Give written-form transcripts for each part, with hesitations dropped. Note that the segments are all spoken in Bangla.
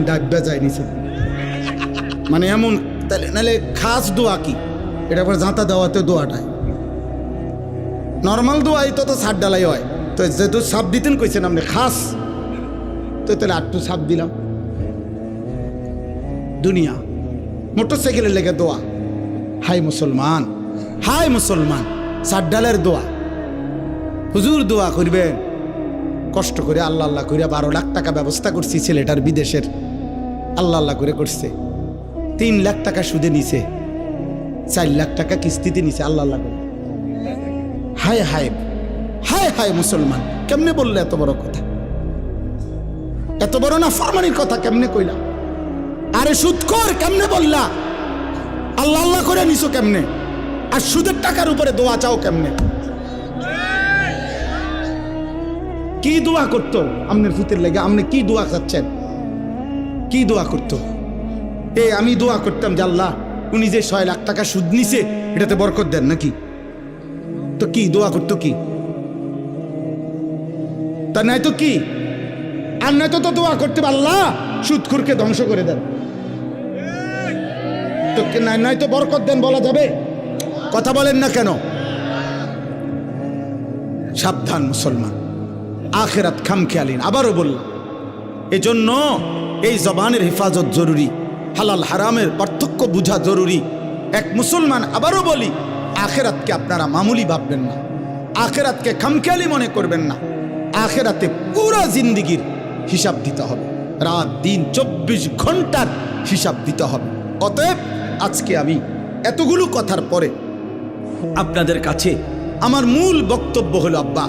ডাব্বা যায় নিছে মানে এমন তাহলে নাহলে খাস দোয়া কি এটা পরে জাঁতা দেওয়াতে দোয়াটায় নর্মাল দোয়াই তো সার ডালাই হয় তো যেহেতু সাপ দিতেন কইছেন আপনি খাস তো তাহলে আটটু সাপ দিলাম দুনিয়া মোটরসাইকেলের লেগে দোয়া হাই মুসলমান সার ডালের দোয়া হুজুর দোয়া করবেন কষ্ট করে আল্লাহ আল্লাহ করে 12 লাখ টাকা ব্যবস্থা করছি ছেলেটার বিদেশের আল্লাহ আল্লাহ করে করছে 3 লাখ টাকা সুদে নিছে 4 লাখ টাকা কিস্তিতে নিছে আল্লাহ আল্লাহ করে হায় হায় হায় হায় মুসলমান কেমনে বললে এত বড় কথা এত বড় না ফরমানির কথা কেমনে কইলা আরে সুদখোর কেমনে বললা আল্লাহ আল্লাহ করে নিছো কেমনে আর সুদের টাকার উপরে দোয়া চাও কেমনে কি দোয়া করতো আপনার ফুতের লেগে আপনি কি দোয়া চাচ্ছেন কি দোয়া করতো আমি দোয়া করতাম যে আল্লাহ উনি যে 6 লাখ টাকা সুদ নিছে এটাতে বরকত দেন নাকি তো কি দোয়া করতো কি তা নাই তো কি আর নয়তো তো দোয়া করতে আল্লাহ সুদখোরকে ধ্বংস করে দেন তো নাই তো বরকত দেন বলা যাবে কথা বলেন না কেন সাবধান মুসলমান আখিরাত খামখেয়ালিন আবারও বললাম এজন্য এই জবানের হেফাজত জরুরি হালাল হারামের পার্থক্য বোঝা জরুরি এক মুসলমান আবারও বলি আখিরাতকে আপনারা মামুলি ভাববেন না আখিরাতকে খামখেয়ালি মনে করবেন না আখিরাতে পুরা জিন্দেগির হিসাব দিতে হবে রাত দিন 24 ঘন্টার হিসাব দিতে হবে অতএব আজকে আমি এতগুলো কথার পরে আপনাদের কাছে আমার মূল বক্তব্য হলো আব্বা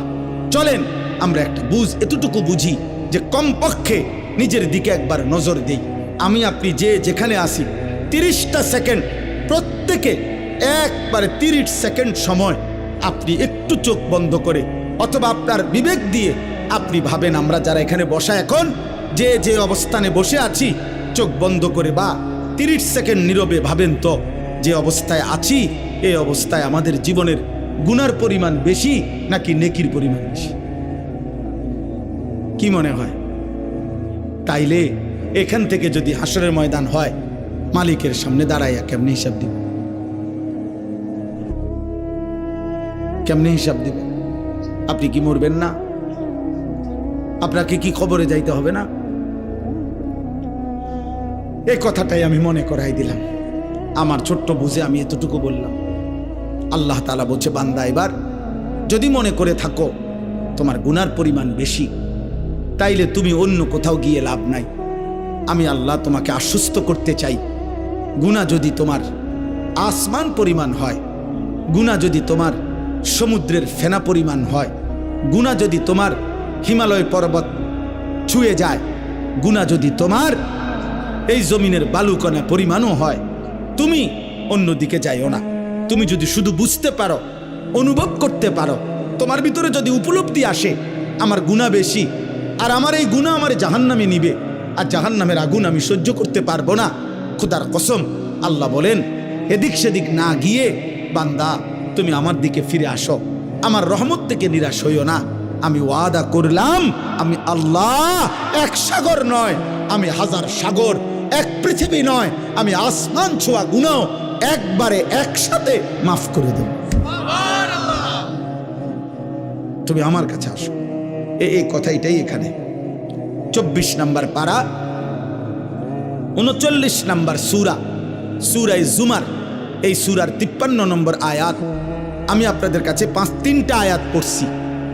চলেন আমরা একটা এতটুকু বুঝি যে কমপক্ষে নিজের দিকে একবার নজর দেই আমি আপনি যেখানে আসি 30টা সেকেন্ড প্রত্যেকে একবারে 30 সেকেন্ড সময় আপনি একটু চোখ বন্ধ করে অথবা আপনার বিবেক দিয়ে আপনি ভাবেন আমরা যারা এখানে বসা এখন যে অবস্থানে বসে আছি চোখ বন্ধ করে বা 30 সেকেন্ড নীরবে ভাবেন তো যে অবস্থায় আছি এই অবস্থায় আমাদের জীবনের গুনার পরিমাণ বেশি নাকি নেকির পরিমাণ বেশি কি মনে হয় তাইলে এখান থেকে যদি হাসরের ময়দান হয় মালিকের সামনে দাঁড়াইয়া কেমনে হিসাব দিব আপনি কি মরবেন না আপনাকে কি কবরে যাইতে হবে না এই কথাটাই আমি মনে করাই দিলাম আমার ছোট্ট বুঝে আমি এতটুকু বললাম আল্লাহ তাআলা বলছে বান্দা এবার যদি মনে করে থাকো তোমার গুনার পরিমাণ বেশি তাইলে তুমি অন্য কোথাও গিয়ে লাভ নাই আমি আল্লাহ তোমাকে আশ্বস্ত করতে চাই গুনাহ যদি তোমার আসমান পরিমাণ হয় গুনাহ যদি তোমার সমুদ্রের ফেনা পরিমাণ হয় গুনাহ যদি তোমার হিমালয় পর্বত ছুঁয়ে যায় গুনাহ যদি তোমার এই জমিনের বালুকণা পরিমাণও হয় তুমি অন্যদিকে যাইও না তুমি যদি শুধু বুঝতে পারো অনুভব করতে পারো তোমার ভিতরে যদি উপলব্ধি আসে আমার গুনাহ বেশি আর আমার এই গুনাহ আমার জাহান্নামে নিবে আর জাহান্নামের আগুন আমি সহ্য করতে পারবো না খোদার কসম আল্লাহ বলেন এদিক সেদিক না গিয়ে বান্দা তুমি আমার দিকে ফিরে আসো আমার রহমত থেকে নিরাশ হইও না আমি ওয়াদা করলাম আমি আল্লাহ এক সাগর নয় আমি হাজার সাগর এক পৃথিবী নয় আমি আসমান ছোঁয়া গুনাহ একবারে একসাথে মাফ করে দেব তুমি আমার কাছে আসো এই কথাটাই এখানে 24 নম্বর পারা 39 নম্বর সূরা জুমার এই সূরার 53 নম্বর আয়াত আমি আপনাদের কাছে 3টা আয়াত পড়ছি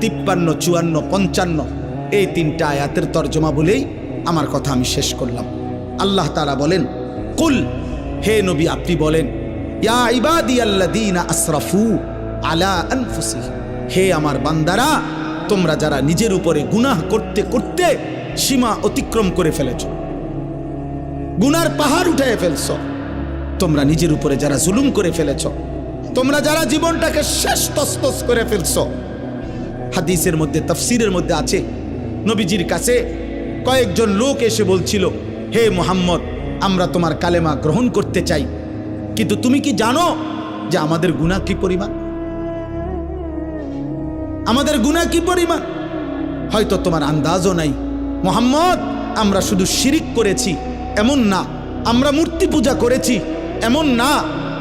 53, 54, 55 এই 3টা আয়াতের তরজমা বলেই আমার কথা আমি শেষ করলাম আল্লাহ তাআলা বলেন কুল হে নবী আপনি বলেন ইয়া ইবাদিয়াল্লাযীনা আসরাফু আলা আনফুসিহিম হে আমার বান্দারা তোমরা যারা নিজের উপরে গুনাহ করতে করতে সীমা অতিক্রম করে ফেলেছো গুনার পাহাড় উঠিয়ে ফেলছো তোমরা নিজের উপরে যারা জুলুম করে ফেলেছো তোমরা যারা জীবনটাকে শেষ তছনছ করে ফেলছো হাদিসের মধ্যে তাফসীরের মধ্যে আছে নবীজির কাছে কয়েকজন লোক এসে বলছিল হে মুহাম্মদ আমরা তোমার কালেমা গ্রহণ করতে চাই কিন্তু তুমি কি জানো যে আমাদের গুনাহ কি পরিমাণ আমাদের গুনাহ কি পরিমাণ হয়তো তোমার আন্দাজও নাই মুহাম্মদ আমরা শুধু শিরিক করেছি এমন না, আমরা মূর্তি পূজা করেছি এমন না।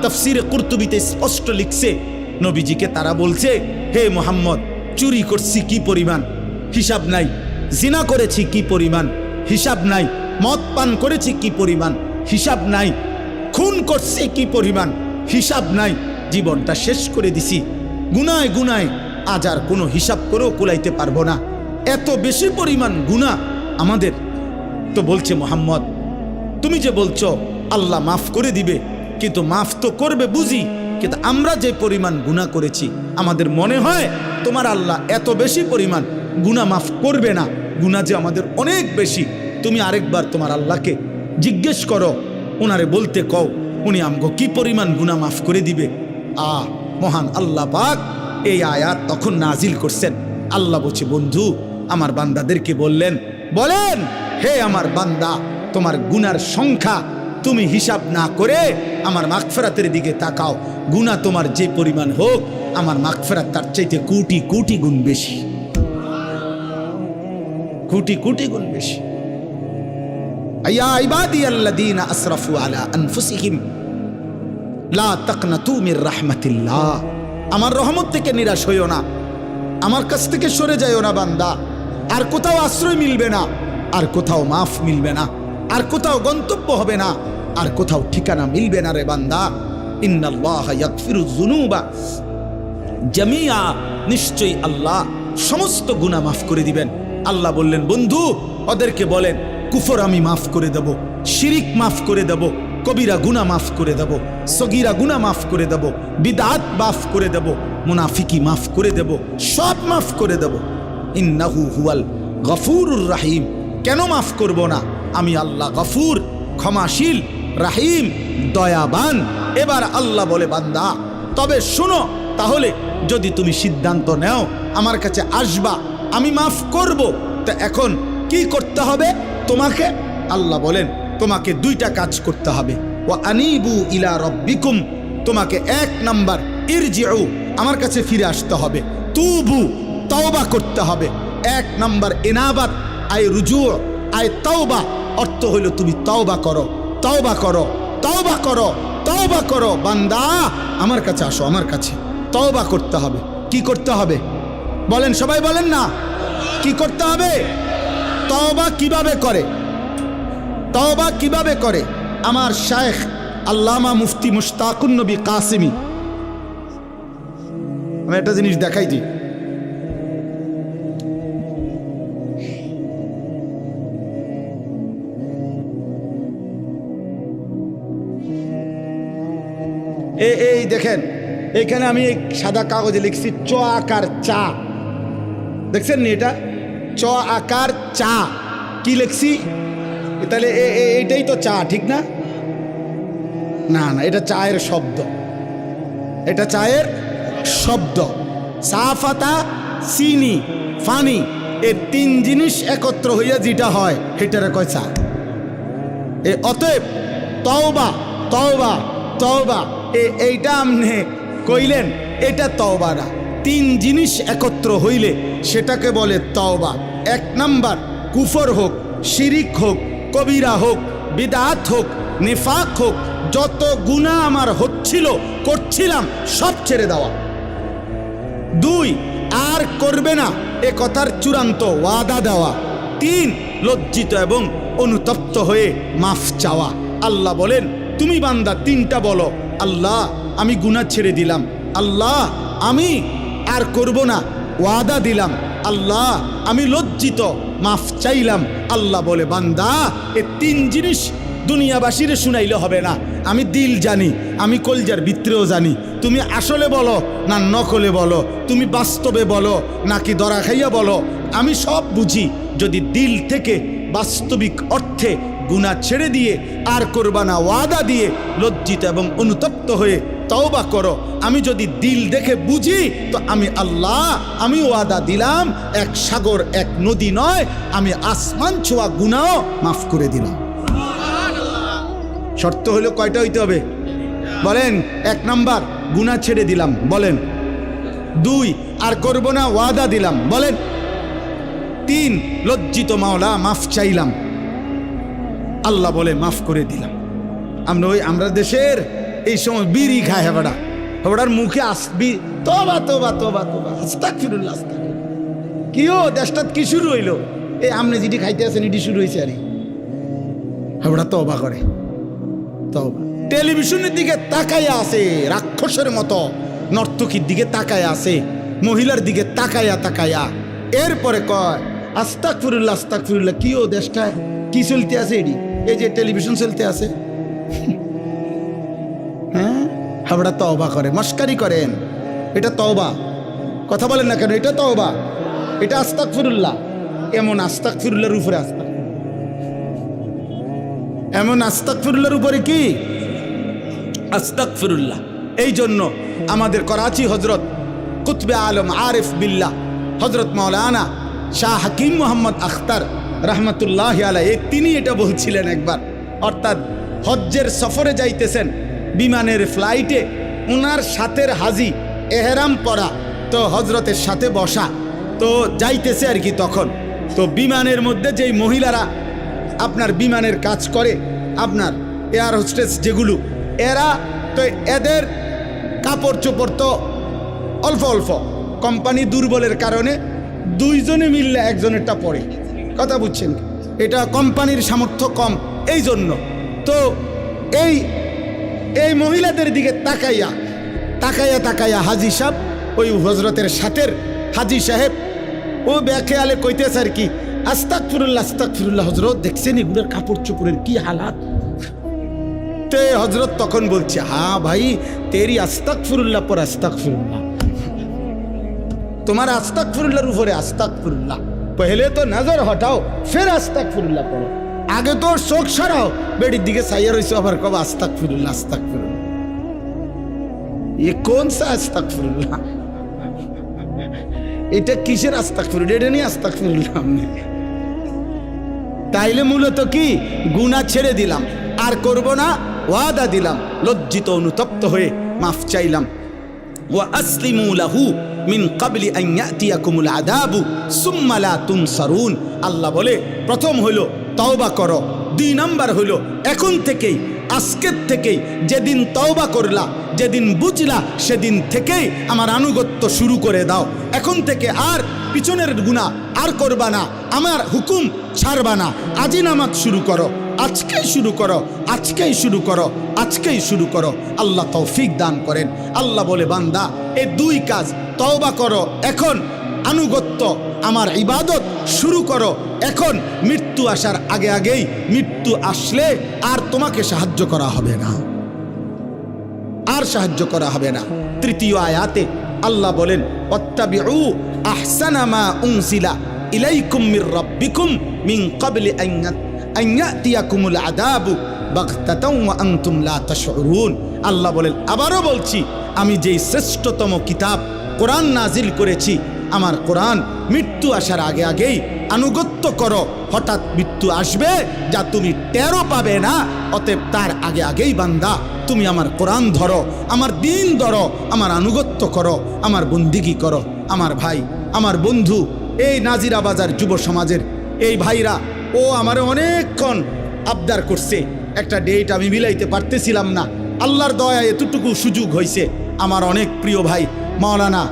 তাফসিরে কুরতুবিতে স্পষ্ট লিখছে, নবীজিকে তারা বলছে, হে মুহাম্মদ, চুরি করছি কি পরিমাণ, হিসাব নাই। জিনা করেছি কি পরিমাণ, হিসাব নাই। মদ পান করেছি কি পরিমাণ, হিসাব নাই। খুন করছি কি পরিমাণ, হিসাব নাই। জীবনটা শেষ করে দিছি গুনায় গুনায়, আজ আর কোনো হিসাব করেও কুলাইতে পারবো না, এত বেশি পরিমাণ গুনাহ আমাদের। তো বলছে মুহাম্মদ, তুমি যে বলছো আল্লাহ মাফ করে দিবে, কিন্তু মাফ তো করবে বুঝি, কিন্তু আমরা যে পরিমাণ গুনাহ করেছি আমাদের মনে হয় তোমার আল্লাহ এত বেশি পরিমাণ গুনাহ মাফ করবে না। গুনাহ যে আমাদের অনেক বেশি। তুমি আরেকবার তোমার আল্লাহকে জিজ্ঞেস করো, ওনারে বলতে কও, উনি আমগো কি পরিমাণ গুনাহ মাফ করে দিবে। মহান আল্লাহ পাক এই আয়াত তখন নাজিল করছেন। আল্লাহ বলছে, বন্ধু আমার বান্দাদেরকে বলেন হে আমার বান্দা, তোমার গুনার সংখ্যা তুমি হিসাব না করে আমার মাগফিরাতের দিকে তাকাও। গুনাহ তোমার যে পরিমাণ হোক, আমার মাগফিরাত তার চাইতে কোটি কোটি গুণ বেশি, কোটি কোটি গুণ বেশি। আয়া ইবাদিয়াল্লাযীনা আসরাফু আলা আনফুসিহিম লা তাকনাতু মির রাহমাতিল্লাহ। আমার রহমত থেকে নিরাশ হইও না, আমার কাছ থেকে সরে যাইও না বান্দা। আর কোথাও আশ্রয় মিলবে না, আর কোথাও মাফ মিলবে না, আর কোথাও গন্তব্য হবে না, আর কোথাও ঠিকানা মিলবে না রে বান্দা। ইন্নাল্লাহা ইয়াগফিরুয যুনুবা জামিআ, নিশ্চয়ই আল্লাহ সমস্ত গুনাহ মাফ করে দিবেন। আল্লাহ বললেন, বন্ধু ওদেরকে বলেন কুফর আমি মাফ করে দেব, শিরিক মাফ করে দেব, কবিরা গুনাহ মাফ করে দেব, সগীরা গুনাহ মাফ করে দেব, বিদআত মাফ করে দেব, মুনাফিকি মাফ করে দেব, সব মাফ করে দেব। ইন্নাহু হুয়াল গফুরুর রাহিম। কেন মাফ করব না? আমি আল্লাহ গফুর, ক্ষমাশীল, রাহিম, দয়াবান। এবার আল্লাহ বলে, বান্দা তবে শোনো, তাহলে যদি তুমি সিদ্ধান্ত নেও আমার কাছে আসবা, আমি মাফ করব, তা এখন কি করতে হবে তোমাকে? আল্লাহ বলেন, তোমাকে দুইটা কাজ করতে হবে। ওয়া আনিবু ইলা রাব্বিকুম, তোমাকে 1 নাম্বার ইরজিউ, আমার কাছে ফিরে আসতে হবে। তুবু, তওবা করতে হবে। 1 নাম্বার ইনাবাত, আয় রুজু, আয় তওবা, অর্থ হইল তুমি তওবা করো, তওবা করো, তওবা করো, তওবা করো। বান্দা আমার কাছে আসো, আমার কাছে তওবা করতে হবে। কি করতে হবে বলেন, সবাই বলেন না, কি করতে হবে? তওবা কিভাবে করে? তওবা কিভাবে করে? আমার শায়েখ আল্লামা মুফতি মুশতাকুন নবী কাসিমি, আমি একটা জিনিস দেখাই দিই। এই দেখেন, এখানে আমি সাদা কাগজে লিখছি চ আকার চা, দেখছেন নি? এটা চ আকার চা। কি লিখছি? তাহলে এইটাই তো চা, ঠিক না? না না, এটা চায়ের শব্দ, এটা চায়ের শব্দ। সাফাতা, চিনি, ফানি, এই 3 জিনিস একত্র হইয়া যেটা হয় সেটারে কয় চা। অতএব তওবা, তওবা, তওবা, এইটা আপনি কইলেন, এটা তওবা না। 3 জিনিস একত্র হইলে সেটাকে বলে তওবা। 1 নাম্বার, কুফর হোক, শিরিক হোক, কবিরা হোক, বিদআত হোক, নিফাক হোক, যত গুনাহ আমার হচ্ছিল, করছিলাম, সব ছেড়ে দেওয়া। 2, আর করবে না এ কথার চূড়ান্ত ওয়াদা দেওয়া। 3, লজ্জিত এবং অনুতপ্ত হয়ে মাফ চাওয়া। আল্লাহ বলেন, তুমি বান্দা 3টা বলো, আল্লাহ আমি গুনাহ ছেড়ে দিলাম, আল্লাহ আমি আর করব না, ওয়াদা দিলাম, আল্লাহ আমি লজ্জিত, মাফ চাইলাম। আল্লাহ বলে, বান্দা এ 3 জিনিস দুনিয়াবাসীর শুনাইলে হবে না। আমি দিল জানি, আমি কলজার ভিতরেও জানি। তুমি আসলে বলো না নকলে বলো, তুমি বাস্তবে বলো নাকি দরা খাইয়া বলো, আমি সব বুঝি। যদি দিল থেকে বাস্তবিক অর্থে গুনাহ ছেড়ে দিয়ে আর করবা না ওয়াদা দিয়ে লজ্জিত এবং অনুতপ্ত হয়ে তওবা করো, আমি যদি দিল দেখে বুঝি, তো আমি আল্লাহ, আমি ওয়াদা দিলাম, 1 সাগর 1 নদী নয়, আমি আসমান ছোঁয়া গুনাহ মাফ করে দিলাম। শর্ত হলো কয়টা হইতে হবে বলেন? 1 নাম্বার, গুনাহ ছেড়ে দিলাম, বলেন। 2, আর করব না, ওয়াদা দিলাম, বলেন। 3, লজ্জিত মাওলা, মাফ চাইলাম। আল্লাহ বলে মাফ করে দিলাম। আমরা দেশের এই সময় বিড়ি খায় হেবাডা, হেবাডার মুখে আসবি তবা তবা তবা তবা আস্তাগফিরুল্লাহ আস্তাগফিরুল্লাহ। কিও দেশটাত কি শুরু হইলো? এই আমনে যেটি খাইতে আছেন এটি শুরু হয়েছে। আরে হেবাডা তবা করে, তবা। টেলিভিশনের দিকে তাকাইয়া আছে রাক্ষসের মতো, নর্তকীর দিকে তাকাইয়া আছে, মহিলার দিকে তাকাইয়া তাকাইয়া। এরপরে কয় আস্তাগফিরুল্লাহ আস্তাগফিরুল্লাহ। কিও দেশটায় কি চলতে আছে? এটি এই যে টেলিভিশন চলতে আছে। হ্যাঁ, হাবড়া তওবা করে, মস্কারি করেন। এটা তওবা, কথা বলেন না কেন? এটা তওবা, এটা আস্তাগফিরুল্লাহ। এমন আস্তাগফিরুল্লাহর উপরে এমন আস্তাগফিরুল্লাহর উপরে কি আস্তাগফিরুল্লাহ। এই জন্য আমাদের করাচি হজরত কুতবে আলম আরিফ বিল্লাহ হজরত মাওলানা শাহ হাকিম মোহাম্মদ আখতার রহমতুল্লাহ আলাইহি তিনি এটা বলছিলেন একবার। অর্থাৎ হজ্জের সফরে যাইতেছেন, বিমানের ফ্লাইটে ওনার সাথের হাজি এহরাম পরা, তো হজরতের সাথে বসা, তো যাইতেছে আর কি। তখন তো বিমানের মধ্যে যেই মহিলারা আপনার বিমানের কাজ করে, আপনার এয়ার হোস্টেস যেগুলো, এরা তো এদের কাপড় চোপড় তো অল্প অল্প, কোম্পানি দুর্বলের কারণে দুইজনে মিললে একজনেরটা পড়ে, কথা বুঝছেন? এটা কোম্পানির সামর্থ্য কম, এই জন্য। তো এই মহিলাদের দিকে তাকাইয়া তাকাইয়া তাকাইয়া হাজি সাহেব, ওই হজরতের সাথের হাজি সাহেব, ও ব্যাখেয়ালে কইতেছে আর কি আস্তাগফিরুল্লাহ আস্তাগফিরুল্লাহ। হজরত দেখছেন এগুলোর কাপড় চোপড়ের কি হালাত? তে হজরত তখন বলছে, হ্যাঁ ভাই তেরি আস্তাগফিরুল্লাহ পর আস্তাগফিরুল্লাহ, তোমার আস্তাগফিরুল্লাহর উপরে আস্তাগফিরুল্লাহ। পহলে তো নজর হটাও, ফের আস্তাগফিরুল্লাহ পড়ো। আগে তো চোখ সরাও, বেড়ির দিকে চাইয়া রইছো, আবার কব আস্তাগফিরুল্লাহ আস্তাগফিরুল্লাহ। এ কোন সা আস্তাগফিরুল্লাহ? এটা কিসের আস্তাগফিরুল্লাহ? এটা নিয়ে আস্তাগফিরুল্লাহ। তাইলে মূলত কি গুনাহ ছেড়ে দিলাম, আর করব না, ওয়াদা দিলাম, লজ্জিত অনুতপ্ত হয়ে মাফ চাইলাম। ওয়া আসলিমু লাহু মিন ক্বাবলি আন ইয়াতিয়াকুমুল আযাবু সুম্মা লা তুনসারুন। আল্লাহ বলে প্রথম হইল তওবা করো, 2 নাম্বার হইল এখন থেকেই, আজকের থেকেই, যেদিন তওবা করলা, যেদিন বুঝলা, সেদিন থেকেই আমার আনুগত্য শুরু করে দাও। এখন থেকে আর পিছনের গুনাহ আর করবা না, আমার হুকুম ছাড়বা না। আজই নামাজ শুরু করো, আজকেই শুরু করো, আজকেই শুরু করো, আজকেই শুরু করো। আল্লাহ তৌফিক দান করেন। আল্লাহ বলে বান্দা এই 2 কাজ, তওবা করো এখন, আনুগত্য আমার ইবাদত শুরু করো এখন। মৃত্যু আসার আগে আগেই, মৃত্যু আসলে আর তোমাকে সাহায্য করা হবে না, আর সাহায্য করা হবে না। 3য় আয়াতে আল্লাহ বলেন ওয়াত্তাবিউ আহসানা মা উনজিলা ইলাইকুম মির রাব্বিকুম মিন ক্বাবলি আন ইয়াতিয়াকুমুল আযাবু বাগতাতাও ওয়া আনতুম লা তাশউরুন। আল্লাহ বলেন আবারও বলছি, আমি যেই শ্রেষ্ঠতম কিতাব কোরআন নাজিল করেছি, আমার কোরআন মৃত্যু আসার আগে আগেই আনুগত্য করো। হঠাৎ মৃত্যু আসবে যা তুমি টেরও পাবে না, অতএব তার আগে আগেই বান্দা তুমি আমার কোরআন ধরো, আমার দিন ধরো, আমার আনুগত্য করো, আমার বন্দিগি করো। আমার ভাই, আমার বন্ধু, এই নাজিরা বাজার যুব সমাজের এই ভাইরা, ও আমারে অনেকক্ষণ আবদার করছে, একটা ডেট আমি মিলাইতে পারতেছিলাম না। আল্লাহর দয়ায় এতটুকু সুযোগ হয়েছে। আমার অনেক প্রিয় ভাই মাওলানা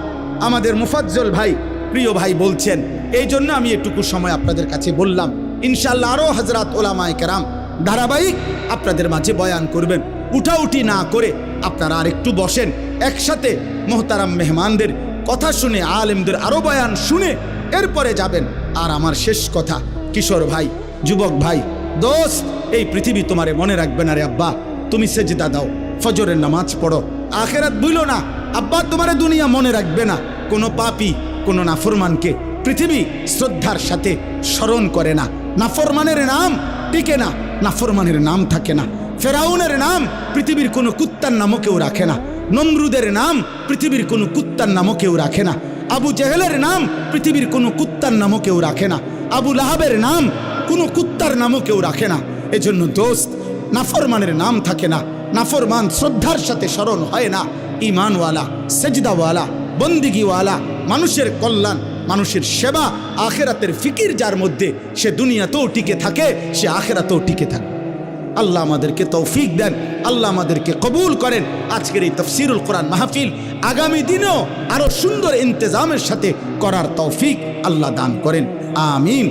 আমাদের মুফাজ্জল ভাই, প্রিয় ভাই বলছেন, এই জন্য আমি এটুকু সময় আপনাদের কাছে বললাম। ইনশাআল্লাহ আরও হযরত উলামায়ে কেরাম ধারাবাহিক আপনাদের মাঝে বয়ান করবেন। উঠাউঠি না করে আপনারা আর একটু বসেন, একসাথে মোহতারাম মেহমানদের কথা শুনে, আলেমদের আরও বয়ান শুনে এরপরে যাবেন। আর আমার শেষ কথা, কিশোর ভাই, যুবক ভাই, দোস্ত, এই পৃথিবী তোমারে মনে রাখবে না রে আব্বা। তুমি সেজদা দাও, ফজরের নামাজ পড়ো, আখেরাত ভুলো না আব্বা, তোমারে দুনিয়া মনে রাখবে না। কোনো পাপী, কোনো নাফরমানকে পৃথিবী শ্রদ্ধার সাথে স্মরণ করে না। নাফরমানের নাম টিকে না, নাফরমানের নাম থাকে না। ফেরাউনের নাম পৃথিবীর কোনো কুত্তার নামও কেউ রাখে না। নমরুদের নাম পৃথিবীর কোনো কুত্তার নামও কেউ রাখে না। আবু জেহেলের নাম পৃথিবীর কোনো কুত্তার নামও কেউ রাখে না। আবু লাহাবের নাম কোনো কুত্তার নামও কেউ রাখে না। এজন্য দোস্ত, নাফরমানের নাম থাকে না, নাফরমান শ্রদ্ধার সাথে স্মরণ হয় না। ইমানওয়ালা, সেজদাওয়ালা, বন্দিগিওয়ালা, মানুষের কল্যাণ, মানুষের সেবা, আখেরাতের ফিকির যার মধ্যে, সে দুনিয়াতেও টিকে থাকে, সে আখেরাতেও টিকে থাকে। আল্লাহ আমাদেরকে তৌফিক দেন, আল্লাহ আমাদেরকে কবুল করেন। আজকের এই তাফসীরুল কোরআন মাহফিল আগামী দিনেও আরো সুন্দর ইন্তজামের সাথে করার তৌফিক আল্লাহ দান করেন। আমিন।